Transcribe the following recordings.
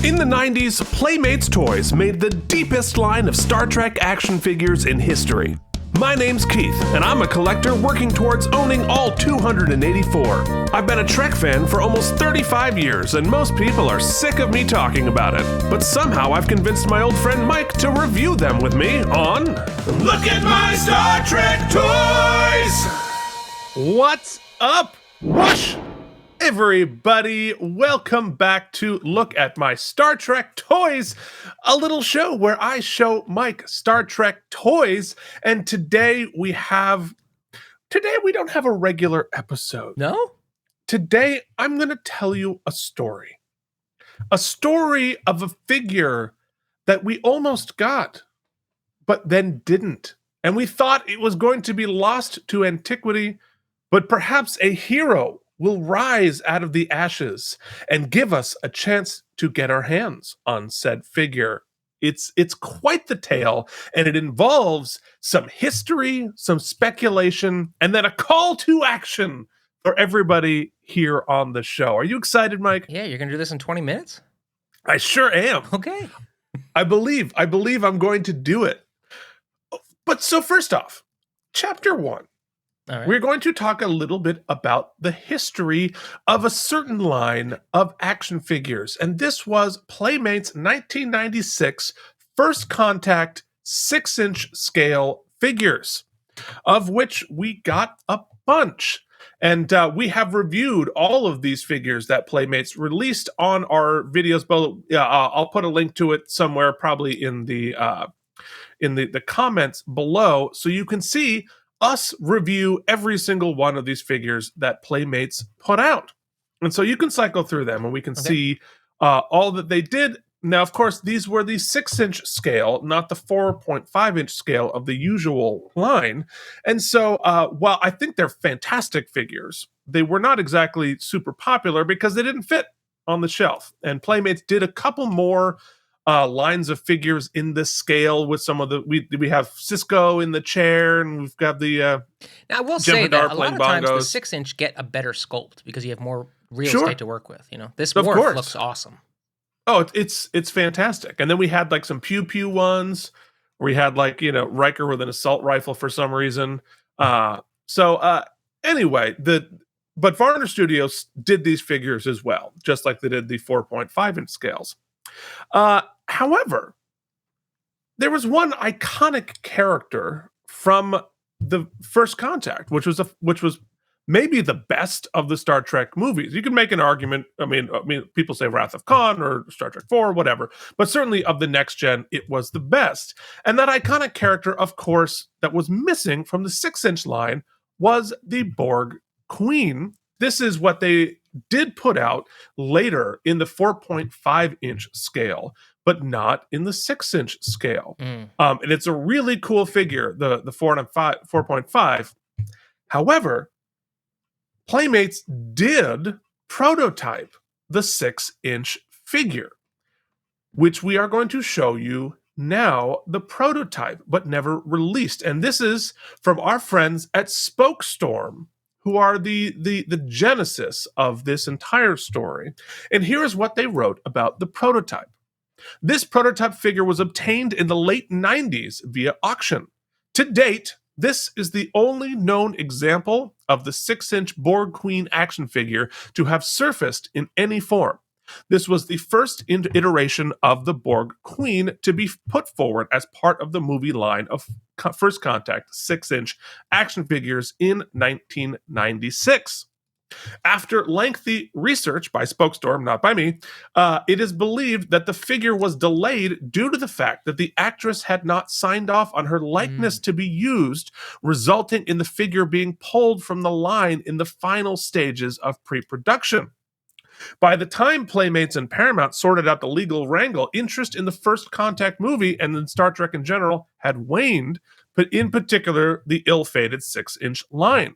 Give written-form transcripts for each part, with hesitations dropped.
In the 90s, Playmates Toys made the deepest line of Star Trek action figures in history. My name's Keith, and I'm a collector working towards owning all 284. I've been a Trek fan for almost 35 years, and most people are sick of me talking about it. But somehow I've convinced my old friend Mike to review them with me on Look at My Star Trek Toys! What's up? Whoosh! Everybody, welcome back to Look at My Star Trek Toys, a little show where I show Mike Star Trek toys, and today we don't have a regular episode. No? Today I'm going to tell you a story of a figure that we almost got, but then didn't, and we thought it was going to be lost to antiquity, but perhaps a hero will rise out of the ashes and give us a chance to get our hands on said figure. It's quite the tale, and it involves some history, some speculation, and then a call to action for everybody here on the show. Are you excited, Mike? Yeah, you're going to do this in 20 minutes? I sure am. Okay. I believe I'm going to do it. But so first off, chapter 1. All right. We're going to talk a little bit about the history of a certain line of action figures. And this was Playmates 1996 First Contact 6-inch scale figures, of which we got a bunch. And we have reviewed all of these figures that Playmates released on our videos. I'll put a link to it somewhere, probably in the comments below, so you can see us review every single one of these figures that Playmates put out. And so you can cycle through them and we can see all that they did. Now, of course, these were the 6-inch scale, not the 4.5-inch scale of the usual line. And so while I think they're fantastic figures, they were not exactly super popular because they didn't fit on the shelf. And Playmates did a couple more lines of figures in this scale with some of the we have Cisco in the chair, and we've got the now I will say Hadar that a lot of times bongos. the 6-inch get a better sculpt because you have more real Sure. estate to work with. You know, this Of morph course. looks awesome. Oh, it's fantastic. And then we had like some pew pew ones where we had like, Riker with an assault rifle for some reason. Anyway, but Varner Studios did these figures as well, just like they did the 4.5-inch scales. However, there was one iconic character from the First Contact, which was maybe the best of the Star Trek movies. You can make an argument. I mean, people say Wrath of Khan or Star Trek 4 or whatever, but certainly of the next gen, it was the best. And that iconic character, of course, that was missing from the 6-inch line was the Borg Queen. This is what they did put out later in the 4.5-inch scale, but not in the 6-inch scale. And it's a really cool figure, the 4.5. However, Playmates did prototype the 6-inch figure, which we are going to show you now, the prototype, but never released. And this is from our friends at Spokestorm, who are the genesis of this entire story. And here is what they wrote about the prototype. This prototype figure was obtained in the late 90s via auction. To date, this is the only known example of the 6-inch Borg Queen action figure to have surfaced in any form. This was the first iteration of the Borg Queen to be put forward as part of the movie line of First Contact 6-inch action figures in 1996. After lengthy research by Spokestorm, not by me, it is believed that the figure was delayed due to the fact that the actress had not signed off on her likeness to be used, resulting in the figure being pulled from the line in the final stages of pre-production. By the time Playmates and Paramount sorted out the legal wrangle, interest in the First Contact movie and in Star Trek in general had waned, but in particular, the ill-fated 6-inch line.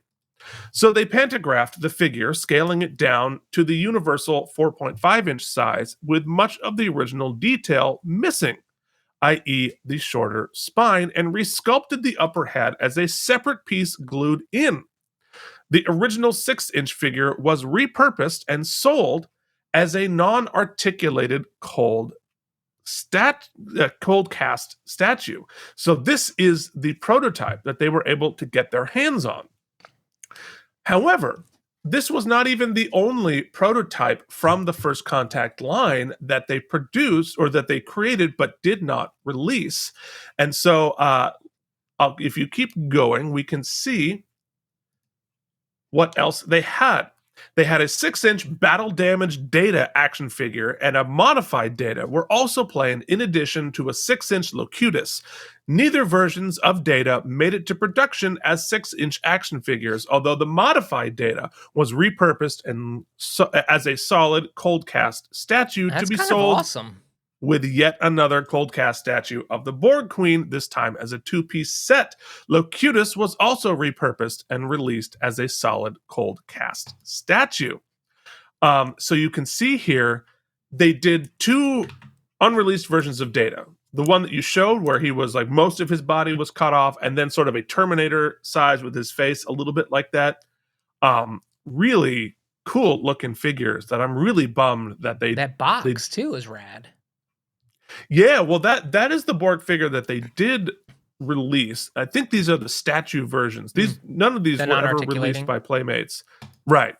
So they pantographed the figure, scaling it down to the universal 4.5-inch size, with much of the original detail missing, i.e. the shorter spine, and resculpted the upper head as a separate piece glued in. The original 6-inch figure was repurposed and sold as a non-articulated cold cast statue. So this is the prototype that they were able to get their hands on. However, this was not even the only prototype from the First Contact line that they produced or that they created but did not release. And so if you keep going, we can see what else they had. They had a 6-inch battle damage Data action figure and a modified Data were also planned in addition to a 6-inch Locutus. Neither versions of Data made it to production as 6-inch action figures, although the modified Data was repurposed and as a solid cold cast statue to be sold awesome. With yet another cold cast statue of the Borg Queen, this time as a 2-piece set. Locutus was also repurposed and released as a solid cold cast statue. So you can see here, they did 2 unreleased versions of Data. The one that you showed where he was like, most of his body was cut off, and then sort of a Terminator size with his face a little bit like that. Really cool looking figures that I'm really bummed that that box too is rad. Yeah, well, that is the Borg figure that they did release. I think these are the statue versions. None of these were ever released by Playmates. Right.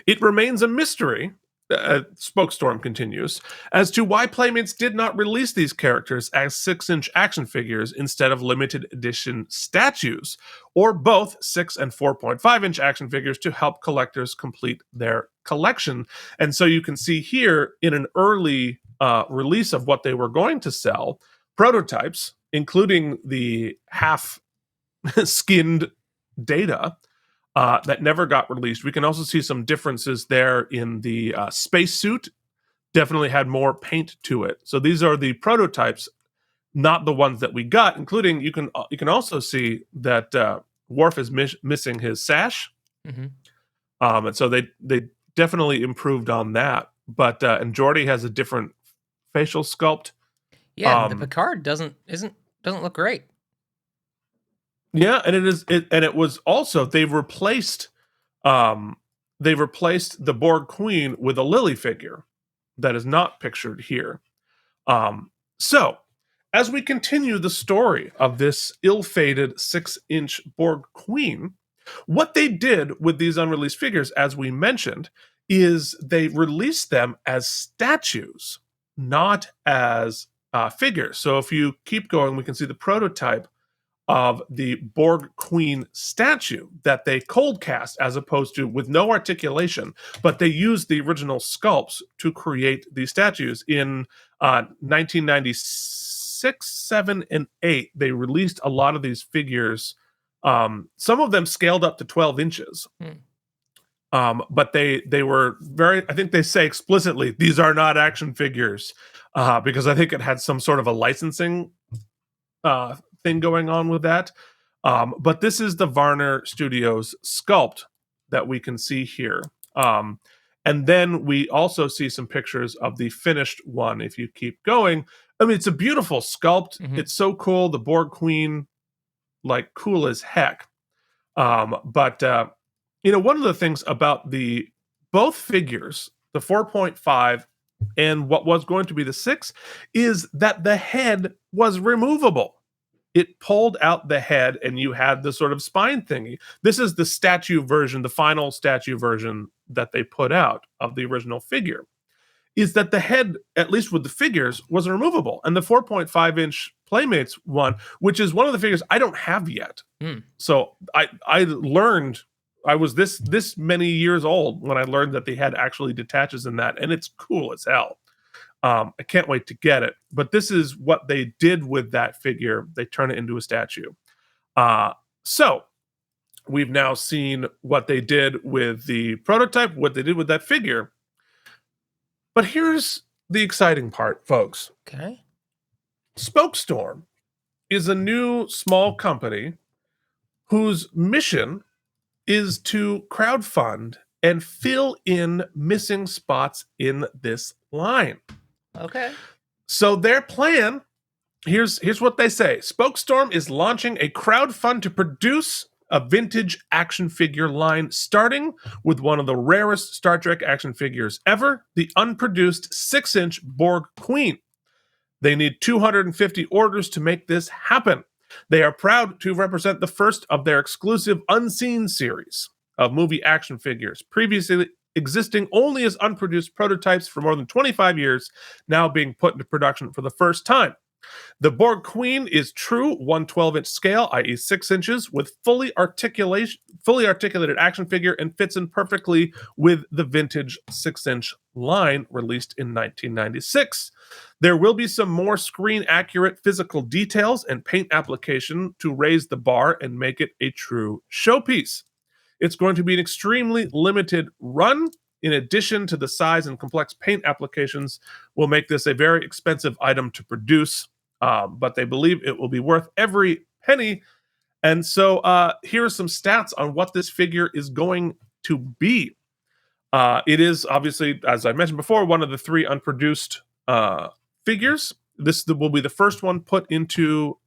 It remains a mystery, Spokestorm continues, as to why Playmates did not release these characters as 6-inch action figures instead of limited edition statues, or both 6 and 4.5-inch action figures to help collectors complete their collection. And so you can see here in an early release of what they were going to sell, prototypes, including the half-skinned Data, that never got released. We can also see some differences there in the spacesuit. Definitely had more paint to it. So these are the prototypes, not the ones that we got. Including you can also see that Worf is missing his sash, and so they definitely improved on that. But and Geordi has a different facial sculpt. Yeah, the Picard doesn't look great. Yeah, and it was also they replaced the Borg Queen with a Lily figure that is not pictured here. So as we continue the story of this ill-fated 6-inch Borg Queen, what they did with these unreleased figures, as we mentioned, is they released them as statues, not as figures. So if you keep going, we can see the prototype of the Borg Queen statue that they cold cast as opposed to with no articulation, but they used the original sculpts to create these statues. In 1996, 7, and 8, they released a lot of these figures. Some of them scaled up to 12 inches. But they were very, I think they say explicitly, these are not action figures, because I think it had some sort of a licensing thing going on with that. But this is the Varner Studios sculpt that we can see here. And then we also see some pictures of the finished one. If you keep going, I mean, it's a beautiful sculpt. It's so cool. The Borg Queen, like, cool as heck. But one of the things about both figures, the 4.5 and what was going to be the 6, is that the head was removable. It pulled out the head and you had the sort of spine thingy. This is the statue version, the final statue version that they put out of the original figure, is that the head, at least with the figures, was removable. And the 4.5-inch Playmates one, which is one of the figures I don't have yet. So I learned, I was this many years old when I learned that they had actually detaches in that, and it's cool as hell. I can't wait to get it. But this is what they did with that figure. They turn it into a statue. So we've now seen what they did with the prototype, what they did with that figure. But here's the exciting part, folks. Okay. Spokestorm is a new small company whose mission is to crowdfund and fill in missing spots in this line. Okay. So their plan, here's what they say. Spokestorm is launching a crowdfund to produce a vintage action figure line starting with one of the rarest Star Trek action figures ever, the unproduced 6-inch Borg Queen. They need 250 orders to make this happen. They are proud to represent the first of their exclusive Unseen series of movie action figures, previously existing only as unproduced prototypes for more than 25 years, now being put into production for the first time. The Borg Queen is true 1/12-inch scale, i.e. 6 inches, with fully articulated action figure and fits in perfectly with the vintage 6-inch line released in 1996. There will be some more screen-accurate physical details and paint application to raise the bar and make it a true showpiece. It's going to be an extremely limited run. In addition to the size and complex paint applications, will make this a very expensive item to produce. But they believe it will be worth every penny. And so here are some stats on what this figure is going to be. It is obviously, as I mentioned before, one of the 3 unproduced figures. This will be the first one put into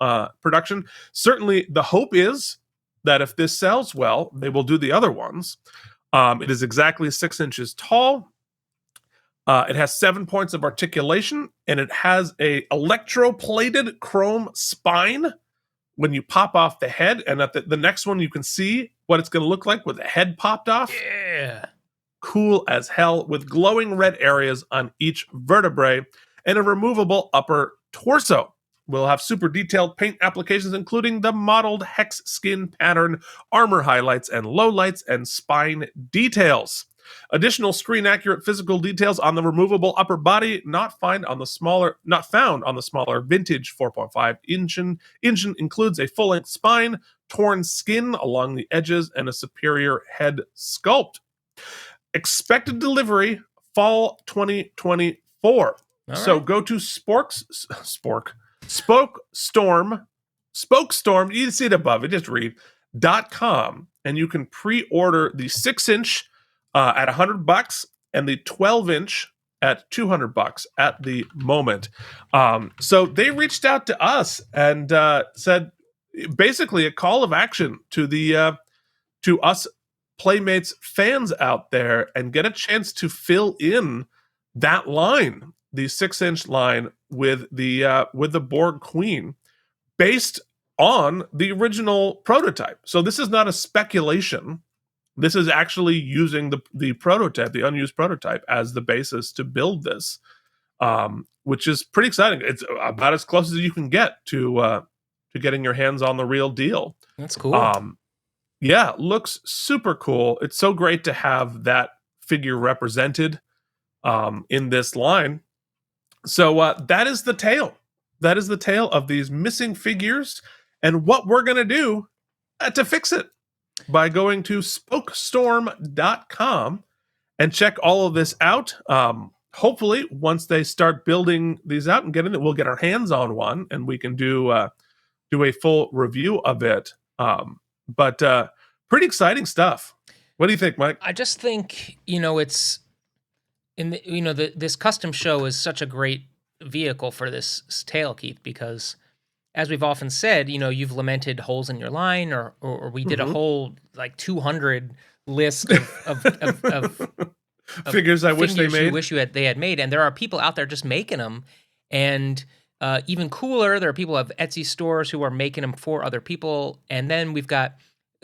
production. Certainly, the hope is that if this sells well, they will do the other ones. It is exactly 6 inches tall. It has 7 points of articulation, and it has a electroplated chrome spine when you pop off the head. And at the next one, you can see what it's going to look like with the head popped off. Yeah. Cool as hell, with glowing red areas on each vertebrae and a removable upper torso. We'll have super detailed paint applications, including the modeled hex skin pattern, armor highlights and lowlights, and spine details. Additional screen-accurate physical details on the removable upper body not found on the smaller vintage 4.5 engine includes a full-length spine, torn skin along the edges, and a superior head sculpt. Expected delivery fall 2024. All So right. go to Spokestorm. You see it above it. Just read .com, and you can pre-order the 6-inch at $100 and the 12-inch at $200 at the moment. So they reached out to us and said basically a call of action to us Playmates fans out there, and get a chance to fill in that line, the 6-inch line with the Borg Queen, based on the original prototype. So this is not a speculation. This is actually using the prototype, the unused prototype, as the basis to build this, which is pretty exciting. It's about as close as you can get to getting your hands on the real deal. That's cool. Yeah, looks super cool. It's so great to have that figure represented in this line. So that is the tale. That is the tale of these missing figures and what we're going to do to fix it by going to Spokestorm.com and check all of this out. Hopefully, once they start building these out and getting it, we'll get our hands on one and we can do a full review of it. But pretty exciting stuff. What do you think, Mike? I just think, it's in the, this custom show is such a great vehicle for this tale, Keith, because as we've often said, you've lamented holes in your line, or we did a whole 200 list of figures I wish they made. You wish they had made, and there are people out there just making them, and even cooler, there are people who have Etsy stores who are making them for other people, and then we've got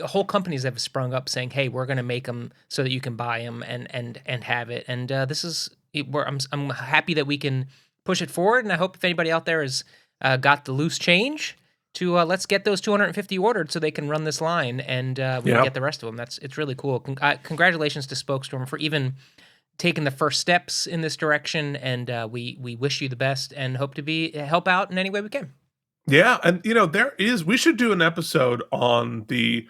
whole companies that have sprung up saying, "Hey, we're going to make them so that you can buy them and have it." And this is where I'm happy that we can push it forward, and I hope if anybody out there has got the loose change to let's get those 250 ordered so they can run this line, and we can get the rest of them. It's really cool. Congratulations to Spokestorm for even taking the first steps in this direction, and we wish you the best and hope to help out in any way we can. Yeah, and we should do an episode on the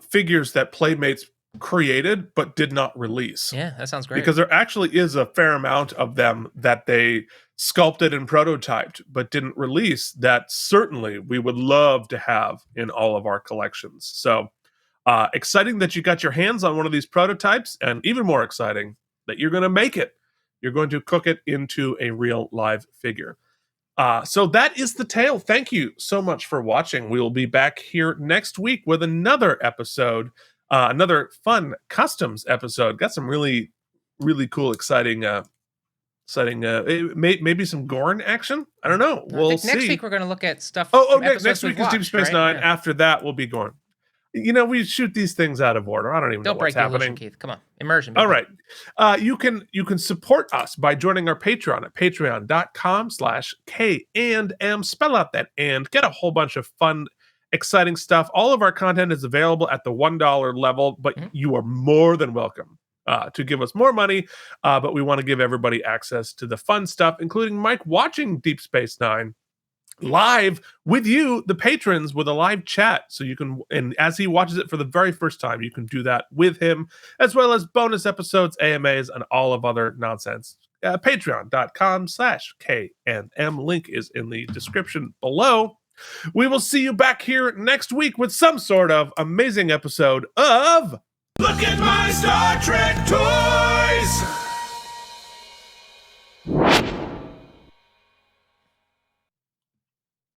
figures that Playmates created but did not release. Yeah, that sounds great. Because there actually is a fair amount of them that they sculpted and prototyped but didn't release, that certainly we would love to have in all of our collections. So exciting that you got your hands on one of these prototypes, and even more exciting that you're going to make it. You're going to cook it into a real live figure. So that is the tale. Thank you so much for watching. We will be back here next week with another episode, another fun customs episode. Got some really, really cool, exciting, maybe some Gorn action. I don't know. We'll see. Next week we're going to look at stuff. Next week is Deep Space Nine. Yeah. After that will be Gorn. We shoot these things out of order. I don't even know what's happening. Illusion, Keith. Come on, immersion. All right. You can support us by joining our Patreon at patreon.com/K&M. Spell out that and. Get a whole bunch of fun, exciting stuff. All of our content is available at the $1 level, but you are more than welcome to give us more money. But we want to give everybody access to the fun stuff, including Mike watching Deep Space Nine live with you, the patrons, with a live chat. So you can, and as he watches it for the very first time, you can do that with him, as well as bonus episodes, AMAs, and all of other nonsense. Patreon.com/K&M. Link is in the description below. We will see you back here next week with some sort of amazing episode of Look at My Star Trek Toys!